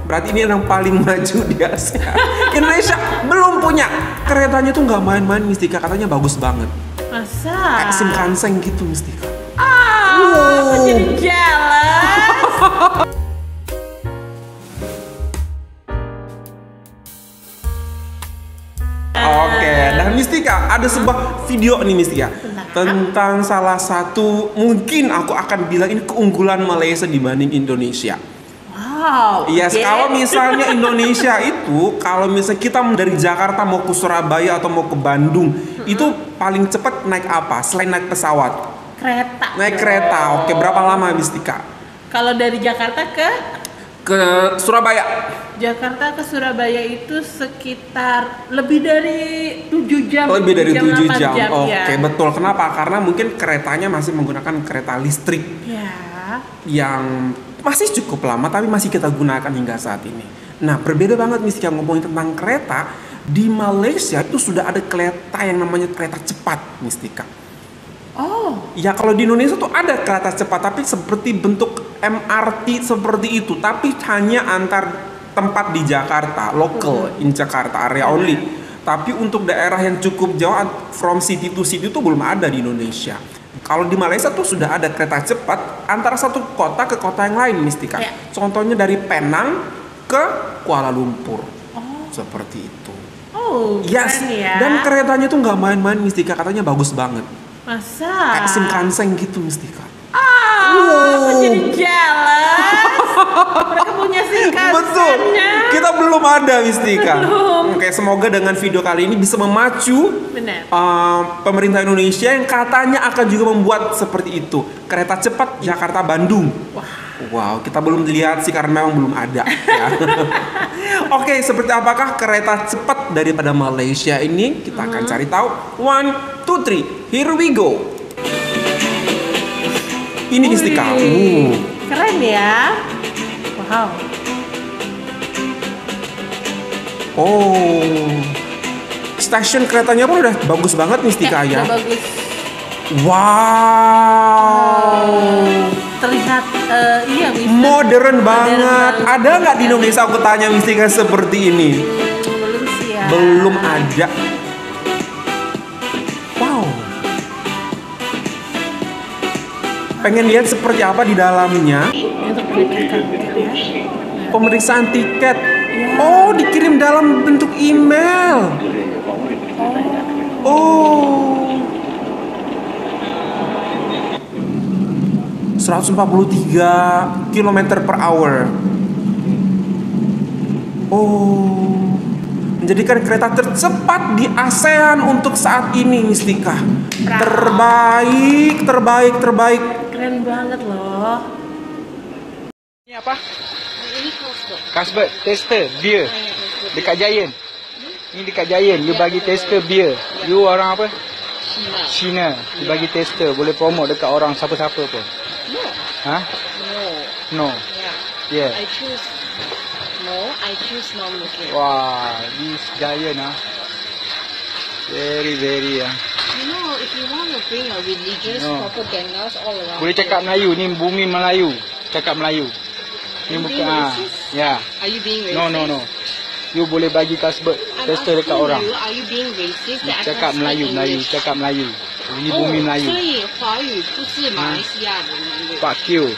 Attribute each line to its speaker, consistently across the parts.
Speaker 1: Berarti ini yang paling maju di Asia. Indonesia belum punya. Keretanya tuh nggak main-main Mistika, katanya bagus banget.
Speaker 2: Masa?
Speaker 1: Kayak Shinkansen gitu Mistika.
Speaker 2: Aku jadi jealous.
Speaker 1: Oke, dan Mistika ada sebuah video nih Mistika tentang salah satu, mungkin aku akan bilang ini keunggulan Malaysia dibanding Indonesia.
Speaker 2: Wow.
Speaker 1: Yes,
Speaker 2: okay.
Speaker 1: kalau misalnya Indonesia itu, kalau misalnya kita dari Jakarta mau ke Surabaya atau mau ke Bandung, itu paling cepat naik apa? Selain naik pesawat?
Speaker 2: Kereta.
Speaker 1: Naik kereta. Oke, berapa lama Mistika?
Speaker 2: Kalau dari Jakarta ke
Speaker 1: Surabaya.
Speaker 2: Jakarta ke Surabaya itu sekitar lebih dari 7 jam.
Speaker 1: Lebih dari 7 jam. Oke,
Speaker 2: ya.
Speaker 1: betul. Kenapa? Karena mungkin keretanya masih menggunakan kereta listrik.
Speaker 2: Ya.
Speaker 1: Yang masih cukup lama tapi masih kita gunakan hingga saat ini. Nah, berbeda banget Mistika ngomongin tentang kereta. Di Malaysia itu sudah ada kereta yang namanya kereta cepat Mistika.
Speaker 2: Oh.
Speaker 1: Ya, kalau di Indonesia tuh ada kereta cepat tapi seperti bentuk MRT seperti itu, tapi hanya antar tempat di Jakarta, local in Jakarta area only. Tapi untuk daerah yang cukup jauh from city to city itu belum ada di Indonesia. Kalau di Malaysia tuh sudah ada kereta cepat antara satu kota ke kota yang lain Mistika.
Speaker 2: Ya.
Speaker 1: Contohnya dari Penang ke Kuala Lumpur. Seperti itu.
Speaker 2: Oh,
Speaker 1: Yes.
Speaker 2: keren ya.
Speaker 1: Dan keretanya tuh nggak main-main Mistika, katanya bagus banget.
Speaker 2: Masa?
Speaker 1: Kayak Shinkansen gitu Mistika.
Speaker 2: Aku jadi jealous. Mereka punya Shinkansen.
Speaker 1: Betul. Kita belum ada Mistika.
Speaker 2: Belum.
Speaker 1: Oke, semoga dengan video kali ini bisa memacu
Speaker 2: Benar.
Speaker 1: pemerintah Indonesia yang katanya akan juga membuat seperti itu. Kereta cepat Jakarta Bandung. Wow, kita belum lihat sih karena memang belum ada. Ya. Oke, seperti apakah kereta cepat daripada Malaysia ini? Kita akan cari tahu. 1, 2, 3, here we go. Ini Mistika.
Speaker 2: Keren ya. Wow.
Speaker 1: Oh, stasiun keretanya pun udah bagus banget Mistika ya.
Speaker 2: Udah bagus.
Speaker 1: Wow.
Speaker 2: Terlihat iya
Speaker 1: Modern banget. Ada nggak di Indonesia, aku tanya Mistika, seperti ini?
Speaker 2: Belum sih ya.
Speaker 1: Belum ada. Wow. Pengen lihat seperti apa di dalamnya.
Speaker 2: Untuk pemeriksaan tiket ya.
Speaker 1: Pemeriksaan tiket. Oh, dikirim dalam bentuk email. Oh. 143 km per hour. Oh, menjadikan kereta tercepat di ASEAN untuk saat ini Mistika. Terbaik.
Speaker 2: Keren banget loh.
Speaker 3: Ini apa?
Speaker 2: Ini Carlsberg.
Speaker 3: Carlsberg tester beer dekat Giant. Ini dekat Giant, dia bagi tester beer. You orang apa? Cina. Dia bagi tester, boleh promote dekat orang siapa-siapa pun.
Speaker 4: No.
Speaker 3: Hah?
Speaker 4: No.
Speaker 3: No.
Speaker 4: Yeah.
Speaker 3: Yeah.
Speaker 4: I choose non-smoking.
Speaker 3: Wah, this Giant very
Speaker 4: You know, if you want to bring a religious
Speaker 3: No.
Speaker 4: propagandas all around.
Speaker 3: boleh cakap Melayu, ni bumi Melayu. Cakap Melayu. Ni
Speaker 4: You
Speaker 3: bukan
Speaker 4: being racist?
Speaker 3: ya.
Speaker 4: Are you being racist?
Speaker 3: No. You boleh bagi Carlsberg
Speaker 4: I'm
Speaker 3: tester dekat
Speaker 4: asking
Speaker 3: orang.
Speaker 4: you, are you being racist? That I
Speaker 3: Cakap
Speaker 4: can't speak
Speaker 3: Melayu,
Speaker 4: English?
Speaker 3: cakap Melayu. Ini
Speaker 4: 哦，
Speaker 3: bumi Melayu.
Speaker 4: 所以华语不是马来西亚的language。
Speaker 3: Fuck you.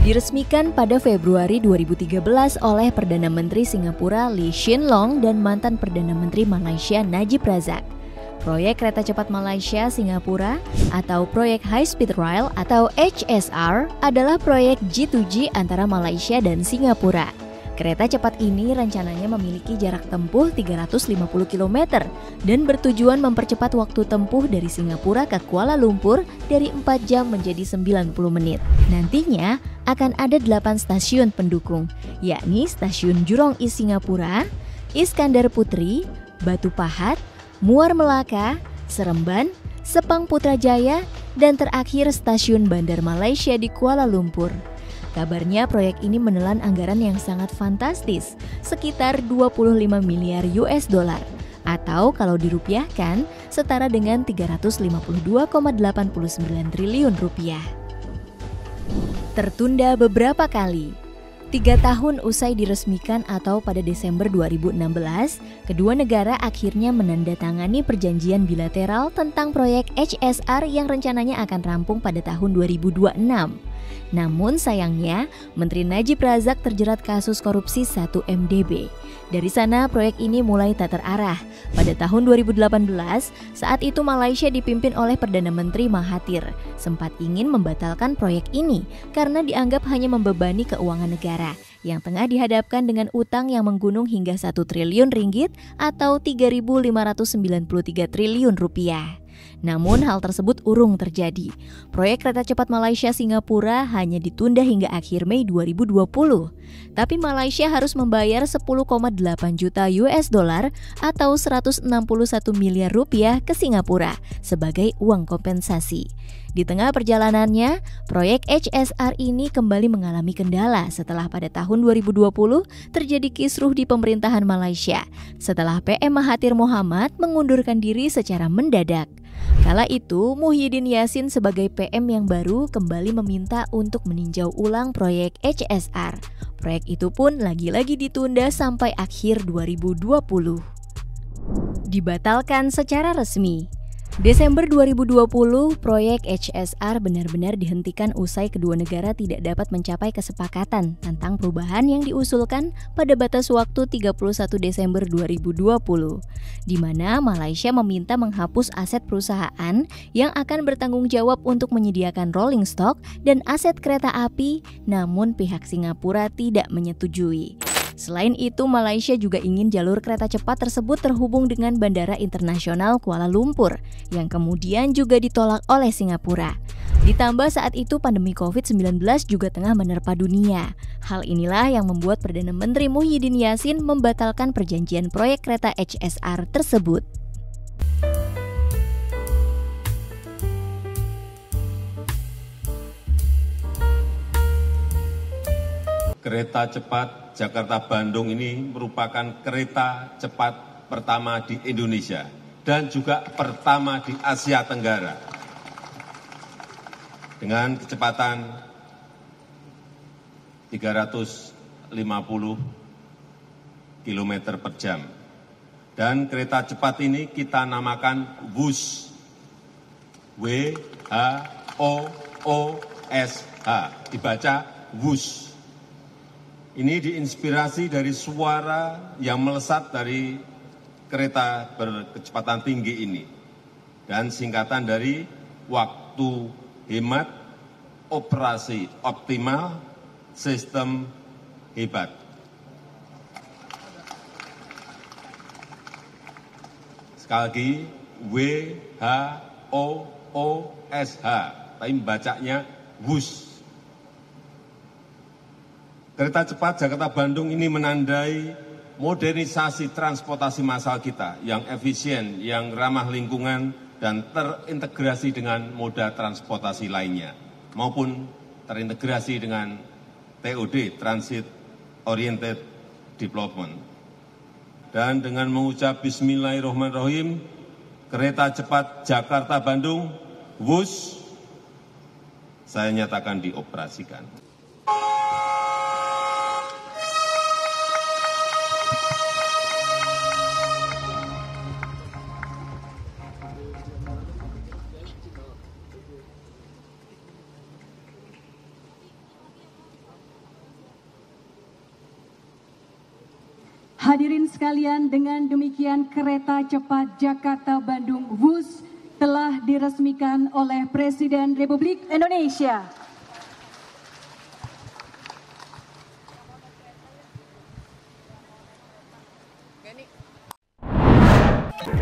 Speaker 5: Diresmikan pada Februari 2013 oleh Perdana Menteri Singapura Lee Hsien Loong dan mantan Perdana Menteri Malaysia Najib Razak. Proyek Kereta Cepat Malaysia Singapura atau Proyek High Speed Rail atau HSR adalah proyek G2G antara Malaysia dan Singapura. Kereta cepat ini rencananya memiliki jarak tempuh 350 km dan bertujuan mempercepat waktu tempuh dari Singapura ke Kuala Lumpur dari 4 jam menjadi 90 menit. Nantinya akan ada 8 stasiun pendukung, yakni Stasiun Jurong East Singapura, Iskandar Putri, Batu Pahat, Muar Melaka, Seremban, Sepang Putrajaya, dan terakhir Stasiun Bandar Malaysia di Kuala Lumpur. Kabarnya proyek ini menelan anggaran yang sangat fantastis, sekitar 25 miliar US dollar atau kalau dirupiahkan setara dengan 352,89 triliun rupiah. Tertunda beberapa kali. 3 tahun usai diresmikan atau pada Desember 2016, kedua negara akhirnya menandatangani perjanjian bilateral tentang proyek HSR yang rencananya akan rampung pada tahun 2026. Namun sayangnya, Menteri Najib Razak terjerat kasus korupsi 1 MDB. Dari sana proyek ini mulai tak terarah. Pada tahun 2018, saat itu Malaysia dipimpin oleh Perdana Menteri Mahathir, sempat ingin membatalkan proyek ini karena dianggap hanya membebani keuangan negara yang tengah dihadapkan dengan utang yang menggunung hingga 1 triliun ringgit atau 3.593 triliun rupiah. Namun hal tersebut urung terjadi. Proyek kereta cepat Malaysia-Singapura hanya ditunda hingga akhir Mei 2020. Tapi Malaysia harus membayar 10,8 juta US dollar atau 161 miliar rupiah ke Singapura sebagai uang kompensasi. Di tengah perjalanannya, proyek HSR ini kembali mengalami kendala setelah pada tahun 2020 terjadi kisruh di pemerintahan Malaysia setelah PM Mahathir Mohamad mengundurkan diri secara mendadak. Kala itu, Muhyiddin Yassin sebagai PM yang baru kembali meminta untuk meninjau ulang proyek HSR. Proyek itu pun lagi-lagi ditunda sampai akhir 2020. Dibatalkan secara resmi. Desember 2020, proyek HSR benar-benar dihentikan usai kedua negara tidak dapat mencapai kesepakatan tentang perubahan yang diusulkan pada batas waktu 31 Desember 2020, di mana Malaysia meminta menghapus aset perusahaan yang akan bertanggung jawab untuk menyediakan rolling stock dan aset kereta api, namun pihak Singapura tidak menyetujui. Selain itu, Malaysia juga ingin jalur kereta cepat tersebut terhubung dengan Bandara Internasional Kuala Lumpur, yang kemudian juga ditolak oleh Singapura. Ditambah saat itu pandemi COVID-19 juga tengah menerpa dunia. Hal inilah yang membuat Perdana Menteri Muhyiddin Yassin membatalkan perjanjian proyek kereta HSR tersebut.
Speaker 6: Kereta cepat Jakarta-Bandung ini merupakan kereta cepat pertama di Indonesia dan juga pertama di Asia Tenggara. Dengan kecepatan 350 km per jam. Dan kereta cepat ini kita namakan WUSH. W-H-O-O-S-H. Dibaca WUSH. Ini diinspirasi dari suara yang melesat dari kereta berkecepatan tinggi ini. Dan singkatan dari waktu hemat, operasi optimal, sistem hebat. Sekali lagi, W-H-O-O-S-H. Tapi bacanya WUSH. Kereta cepat Jakarta-Bandung ini menandai modernisasi transportasi massal kita yang efisien, yang ramah lingkungan, dan terintegrasi dengan moda transportasi lainnya, maupun terintegrasi dengan TOD, Transit Oriented Development. Dan dengan mengucap Bismillahirrahmanirrahim, kereta cepat Jakarta-Bandung, WUSH, saya nyatakan dioperasikan.
Speaker 7: Hadirin sekalian, dengan demikian kereta cepat Jakarta-Bandung WUSH telah diresmikan oleh Presiden Republik Indonesia.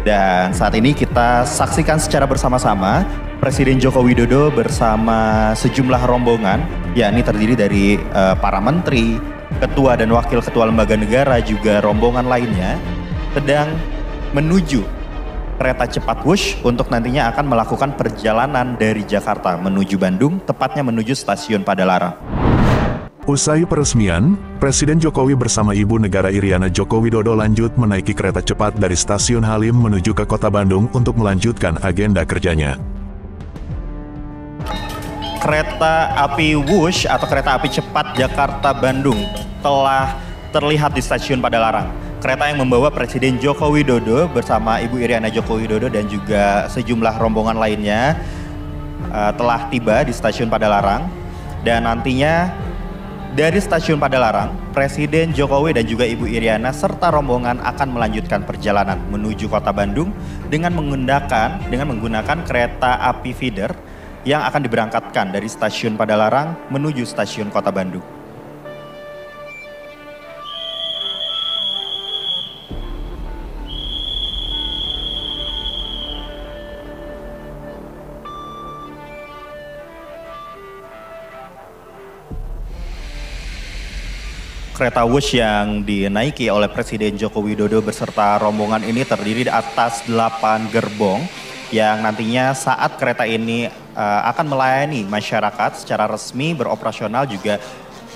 Speaker 8: Dan saat ini kita saksikan secara bersama-sama Presiden Joko Widodo bersama sejumlah rombongan, yakni terdiri dari para menteri, ketua dan wakil ketua lembaga negara, juga rombongan lainnya sedang menuju kereta cepat WUSH untuk nantinya akan melakukan perjalanan dari Jakarta menuju Bandung, tepatnya menuju stasiun Padalarang.
Speaker 9: Usai peresmian, Presiden Jokowi bersama Ibu Negara Iriana Joko Widodo lanjut menaiki kereta cepat dari Stasiun Halim menuju ke Kota Bandung untuk melanjutkan agenda kerjanya.
Speaker 8: Kereta api Wush atau kereta api cepat Jakarta-Bandung telah terlihat di Stasiun Padalarang. Kereta yang membawa Presiden Joko Widodo bersama Ibu Iriana Joko Widodo dan juga sejumlah rombongan lainnya telah tiba di Stasiun Padalarang. Dan nantinya dari Stasiun Padalarang, Presiden Jokowi dan juga Ibu Iriana serta rombongan akan melanjutkan perjalanan menuju Kota Bandung dengan menggunakan kereta api feeder yang akan diberangkatkan dari Stasiun Padalarang menuju Stasiun Kota Bandung. Kereta Wush yang dinaiki oleh Presiden Joko Widodo beserta rombongan ini terdiri di atas 8 gerbong yang nantinya saat kereta ini akan melayani masyarakat secara resmi beroperasional juga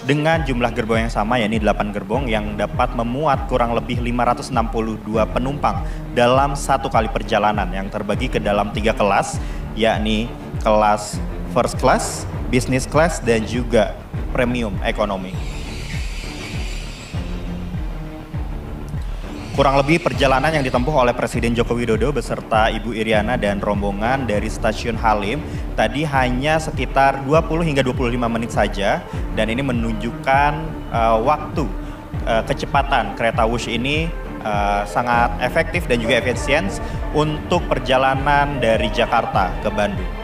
Speaker 8: dengan jumlah gerbong yang sama, yakni 8 gerbong yang dapat memuat kurang lebih 562 penumpang dalam satu kali perjalanan yang terbagi ke dalam 3 kelas, yakni kelas first class, business class, dan juga premium ekonomi. Kurang lebih perjalanan yang ditempuh oleh Presiden Joko Widodo beserta Ibu Iriana dan rombongan dari Stasiun Halim tadi hanya sekitar 20 hingga 25 menit saja, dan ini menunjukkan waktu kecepatan kereta Wush ini sangat efektif dan juga efisien untuk perjalanan dari Jakarta ke Bandung.